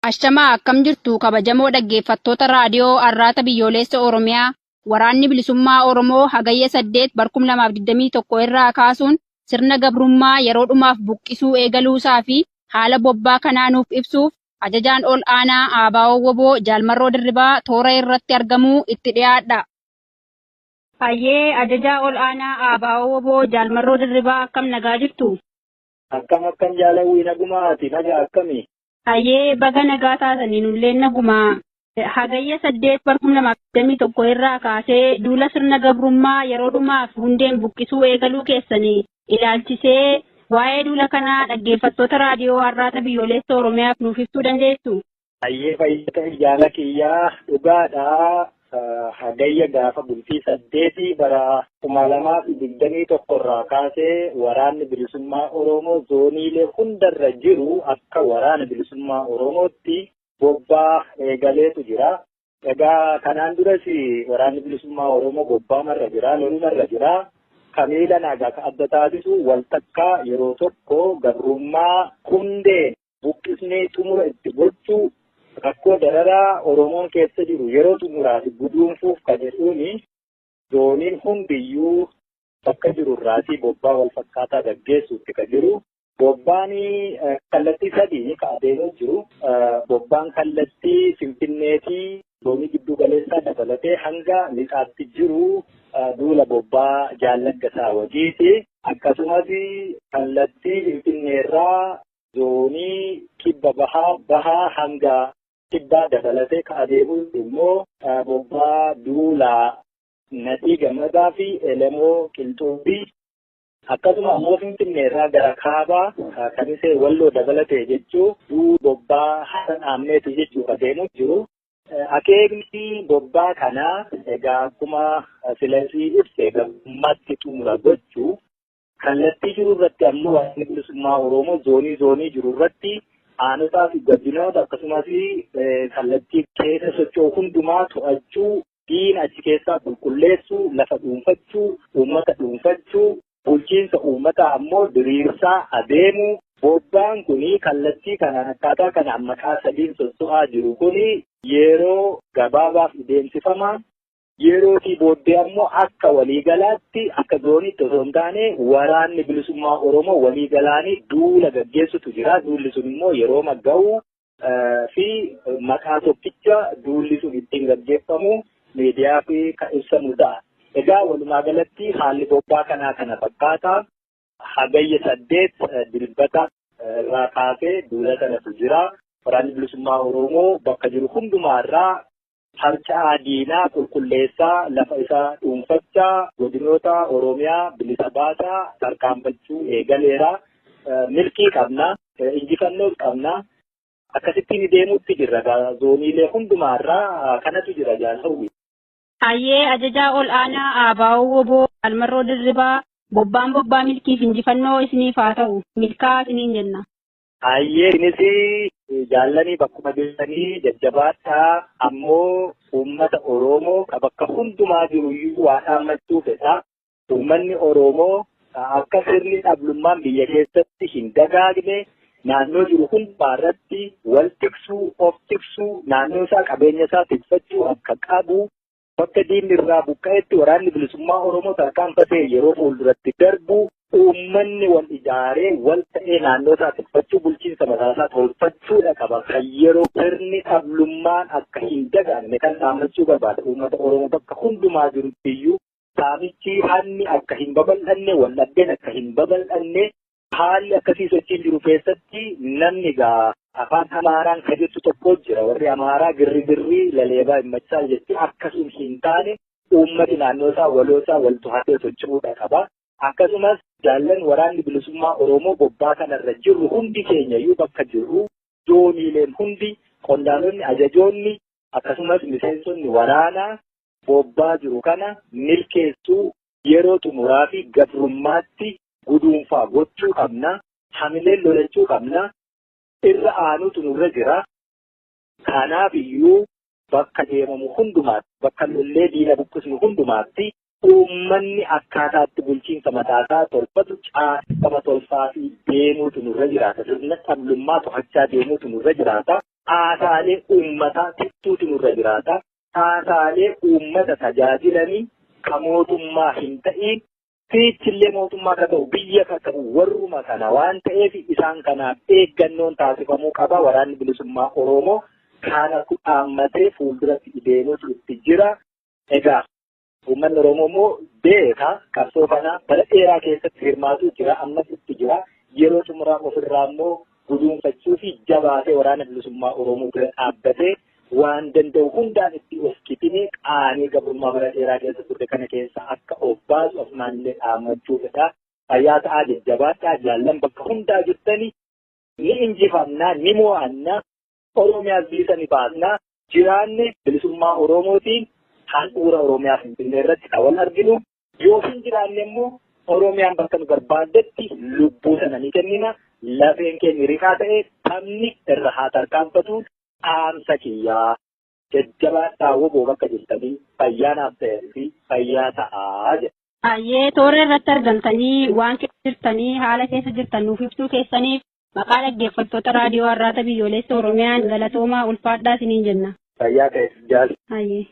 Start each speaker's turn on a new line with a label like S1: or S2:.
S1: Ashamaa akkam jirtu kabajamoo dhaggeeffattoota raadiyoo Arraata Biyyoolessa Oromiyaa waraanni bilisummaa Oromoo hagayya 8 2021 irraa kaasuun sirna gabrummaa yeroo dhumaaf buqqisuu eegaluusaa fi haala bobbaa kanaa nuuf ibsuuf ajajaan ol aanaa Aabaawoo Woboo Jaalmarroo Dirribaa toora irratti argamuu itti dhiyaadha. Hayyee ajajaa ol aanaa Aabaawoo Woboo Jaalmarroo Dirribaa akkam nagaa jirtu?
S2: Akkam jaalawwii nagumaati nagaa akkami?
S1: Hayyee baga nagaa taatanii nulleen nagumaa. Hagayya 8 2021 irraa kaasee duula sirna gabrummaa yeroo dhumaaf hundeen buqqisuu eegaluu keessanii ilaalchisee waa'ee duula kanaa dhaggeeffattoota raadiyoo Arraata Biyyoolessa Oromiyaaf nuuf ibsuu dandeessu?
S2: Hayyee fayyada jaala kiyyaa dhugaadhaa. Hagayya gaafa bultii 8 bara 2021 irraa kaasee waraanni bilisummaa Oromoo zooniilee hundarra jiru akka waraana bilisummaa Oromootti bobbaa eegaleetu jira. Egaa kanaan duras waraanni bilisummaa Oromoo bobbaamarra jira, lolumarra jira. Kamiila nagaa ka adda taasisu waltakkaa yeroo tokko gabrummaa hundee buqqisnee xumura itti gochuu rakkoo dararaa Oromoon keessa jiru yeroo xumuraaf guduunfuuf kan jedhuuni zooniin hundiyyuu bakka jirurraatii bobbaa wal fakkaataa gaggeessuutti kan jiru. Bobbaan kallattii sadii ka adeemaa jiru. Bobbaan kallattii Finfinneetii zoonii giddu galeessaa dabalatee hanga lixaatti jiru duula bobbaa Jaallaggasaa wajiiti. Akkasumas kallattii Finfinneerraa zoonii kibba bahaa hanga kibbaa dabalatee ka adeemu immoo bobbaa duulaa Nadhii Gammadaa fi Elemoo Qilxuubii akkasuma ammoo Finfinneerraa gara kaabaa kan isee Walloo dabalatee jechuu bobbaa Hasan Ahmeeti jechuu adeemu jiru. Akeekni bobbaa kanaa egaa akkuma filasii ibsee gammatti xumura gochuu kallattii jiru irratti ammoo waraanni bilisummaa Oromoo zoonii jiru irratti aanotaa fi godinoota akkasumas kallattii keessa socho'u hundumaa to'achuu, diina achi keessaa qulqulleessuu, lafa dhuunfachuu, uummata dhuunfachuu, bulchiinsa uummataa ammoo diriirsaa adeemuu. Bobbaan kuni kallattii kanaan akkaataa kanaan maqaa sadiin socho'aa jiru kuni yeroo gabaabaaf deemsifama. Yerootii booddee ammoo akka waliigalaatti akka zooniitti osoo hin taane waraanni bilisummaa Oromoo waliigalaanii duula gaggeessutu jira. Duulli sun immoo yeroo magga'u fi maqaa tokkicha duulli sun ittiin gaggeeffamu miidiyaa fi kan ibsamu ta'a. Egaa walumaa galatti haalli bobbaa kanaa kana fakkaata. Hagayya 8 dilbata irraa kaasee duula kanatu jira. Waraanni bilisummaa Oromoo bakka jiru hundumaarraa harcaa diinaa qulqulleessaa lafa isaa dhuunfachaa godinoota Oromiyaa bilisa baasaa tarkaanfachuu eegaleera. Milkii qabna, injifannoos qabna. Akkasittiin deemuutti jirra. Zooniilee hundumaarraa kanatu jira jaalawwi.
S1: Hayyee ajajaa ol aanaa Aabaawoo Woboo Jaalmarroo Dirribaa bobbaa milkiif injifannoo isiniif haa ta'u milkaa isiniin jenna.
S2: Hayyee isinis jaallanii bakkuma geessanii jajjabaadhaa ammoo uummata Oromoo ka bakka hundumaa jiruyyuu waa dhaammachuu fedha. Uummanni Oromoo akka sirni dhablummaan biyya keessatti hin dagaagne naannoo jiru hundumaarratti wal tiksuu, of tiksuu, naannoo isaa qabeenya isaa tikfachuu akka qabu. Bakka diinni irraa buqqa'etti waraanni bilisummaa Oromoo tarkaanfatee yeroo fuulduratti darbu uummanni wal ijaaree wal ta'ee naannoo isaa tikfachuu bulchiinsa mataasaa tolfachuudha qaba. Kan yeroo sirni dhablummaan akka hin dagaagne kan dhaammachuu barbaada. Uummata Oromoo bakka hundumaa jirutti iyyuu saamichi hanni akka hin babal'anne, waldhabdeen akka hin babal'anne haalli akkasii sochiin jiru keessatti namni gaa afaan Amaaraan kan jettu tokko jira. Warri Amaaraa girri laleebaa himmachaa jechuun akkasuma hin taane uummati naannoo isaa waloo isaa wal to'atee socho'uudha qaba. Akkasumas jaallan waraanni bilisummaa Oromoo bobbaa kanarra jirru hundi keenyayyuu bakka jirru zooniileen hundi qondaalonni ajajoonni akkasumas miseensonni waraanaa bobbaa jiru kana milkeessuu yeroo xumuraa fi gabrummaatti guduunfaa gochuu qabna. Hamileen lolachuu qabna. Irra aanutu nurra jira. Kanaaf iyyuu bakka deemamu hundumaatti, bakka lollee diina buqqisnu hundumaatti uummanni akkaataatti bulchiinsa mataasaa tolfatu caasifama tolfaa fi deemuutu nurra jiraata. Sirna dhablummaa to'achaa deemuutu nurra jiraata. haasaalee uummataa tuttuuti nurra jiraata. Haasaalee uummata tajaajilanii ka mootummaa hin ta'iin fiichillee mootummaa ka ta'u biyya ka ta'u warruma kana waan ta'eef isaan kanaaf eeggannoon taasifamuu qaba. Waraanni bilisummaa Oromoo kana dhaammatee fuulduratti deemuutu itti jira. Egaa uummanni Oromoo immoo beeka qabsoo kana bara dheeraa keessatti hirmaatu jira ammas itti jira. Yeroo xumuraa ofirraa immoo guduunfachuu fi jabaatee waraana bilisummaa Oromoo bira dhaabbatee waan danda'u hundaan itti of kitine qaanii gabrummaa bara dheeraa keessa turte kana keessa akka of baasu ofumaanillee dhaammachuufidha. Fayyaa ta'aa jajjabaadhaa jaallan bakka hundaa jirtanii ni injifannaa ni mo'annaa Oromiyaas bilisa ni baasnaa jiraanne bilisummaa Oromootiin handhuura Oromiyaa Finfinnee irratti kan wal arginu yoo hin jiraanne immoo Oromiyaan bakka nu barbaaddetti lubbuu sana ni kennina. Lafeen keenya riqaa ta'e taphni irra haa tarkaanfatu. Dhaamsa kiyyaa jajjabaadhaa woboo bakka jirtanii fayyaanaaf ta'ee fi fayyaa ta'aa jedha.
S1: Baay'ee toora irratti argamtanii waan keessa jirtanii haala keessa jirtan nuuf ibsuu keessaniif maqaa dhaggeeffattoota raadiyoo Arraata Biyyoolessa Oromiyaan galatoomaa ulfaadhaa isiniin jenna.
S2: Fayyaa ta'e jaalladha.
S1: Baay'ee.